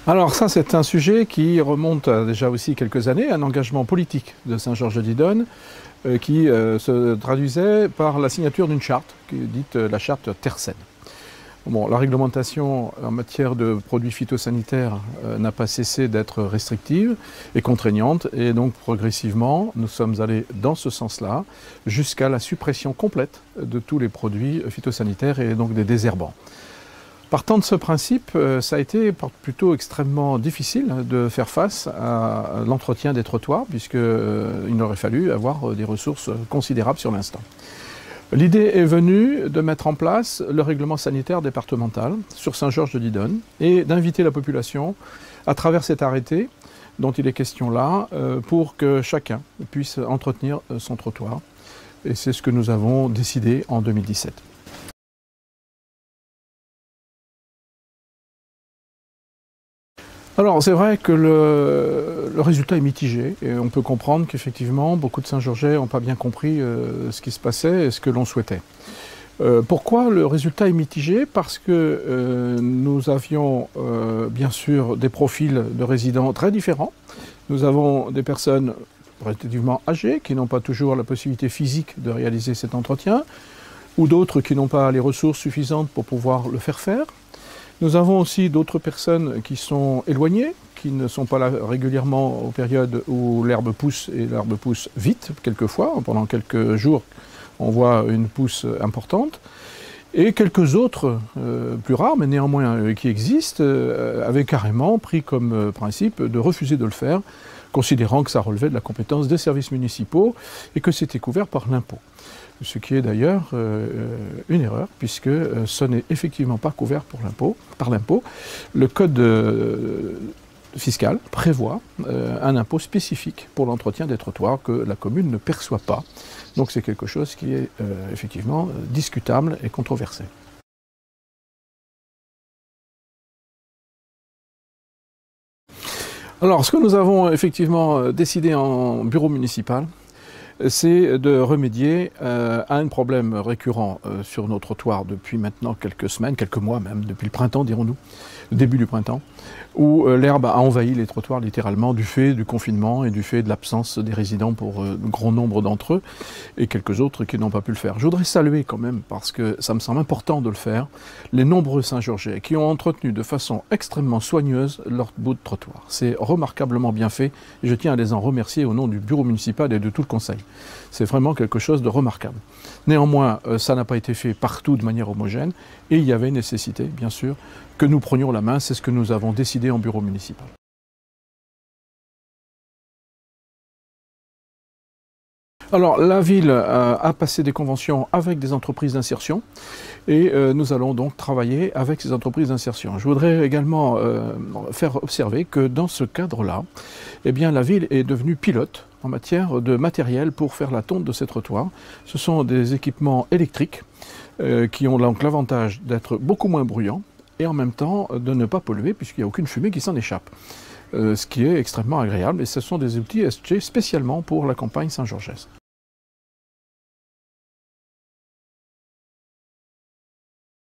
Alors ça, c'est un sujet qui remonte à déjà aussi quelques années, un engagement politique de Saint-Georges-de-Didonne qui se traduisait par la signature d'une charte, qui est dite la charte Tercène. Bon, la réglementation en matière de produits phytosanitaires n'a pas cessé d'être restrictive et contraignante, et donc progressivement, nous sommes allés dans ce sens-là, jusqu'à la suppression complète de tous les produits phytosanitaires et donc des désherbants. Partant de ce principe, ça a été plutôt extrêmement difficile de faire face à l'entretien des trottoirs, puisqu'il aurait fallu avoir des ressources considérables sur l'instant. L'idée est venue de mettre en place le règlement sanitaire départemental sur Saint-Georges-de-Didonne et d'inviter la population à travers cet arrêté dont il est question là, pour que chacun puisse entretenir son trottoir. Et c'est ce que nous avons décidé en 2017. Alors c'est vrai que le résultat est mitigé et on peut comprendre qu'effectivement beaucoup de Saint-Georgeais n'ont pas bien compris ce qui se passait et ce que l'on souhaitait. Pourquoi le résultat est mitigé? Parce que nous avions bien sûr des profils de résidents très différents. Nous avons des personnes relativement âgées qui n'ont pas toujours la possibilité physique de réaliser cet entretien, ou d'autres qui n'ont pas les ressources suffisantes pour pouvoir le faire. Nous avons aussi d'autres personnes qui sont éloignées, qui ne sont pas là régulièrement aux périodes où l'herbe pousse, et l'herbe pousse vite, quelquefois. Pendant quelques jours, on voit une pousse importante. Et quelques autres, plus rares, mais néanmoins qui existent, avaient carrément pris comme principe de refuser de le faire, considérant que ça relevait de la compétence des services municipaux et que c'était couvert par l'impôt. Ce qui est d'ailleurs une erreur, puisque ce n'est effectivement pas couvert par l'impôt. Le code fiscal prévoit un impôt spécifique pour l'entretien des trottoirs que la commune ne perçoit pas. Donc c'est quelque chose qui est effectivement discutable et controversé. Alors, ce que nous avons effectivement décidé en bureau municipal, c'est de remédier à un problème récurrent sur nos trottoirs depuis maintenant quelques semaines, quelques mois même, depuis le printemps dirons-nous, le début du printemps, où l'herbe a envahi les trottoirs littéralement du fait du confinement et du fait de l'absence des résidents pour un grand nombre d'entre eux et quelques autres qui n'ont pas pu le faire. Je voudrais saluer quand même, parce que ça me semble important de le faire, les nombreux Saint-Georgeais qui ont entretenu de façon extrêmement soigneuse leur bout de trottoir. C'est remarquablement bien fait et je tiens à les en remercier au nom du bureau municipal et de tout le conseil. C'est vraiment quelque chose de remarquable. Néanmoins, ça n'a pas été fait partout de manière homogène et il y avait nécessité, bien sûr, que nous prenions la main. C'est ce que nous avons décidé en bureau municipal. Alors, la ville a passé des conventions avec des entreprises d'insertion et nous allons donc travailler avec ces entreprises d'insertion. Je voudrais également faire observer que dans ce cadre-là, eh bien, la ville est devenue pilote en matière de matériel pour faire la tonte de ces trottoirs. Ce sont des équipements électriques qui ont donc l'avantage d'être beaucoup moins bruyants et en même temps de ne pas polluer puisqu'il n'y a aucune fumée qui s'en échappe. Ce qui est extrêmement agréable et ce sont des outils SG spécialement pour la campagne saint-georgeaise.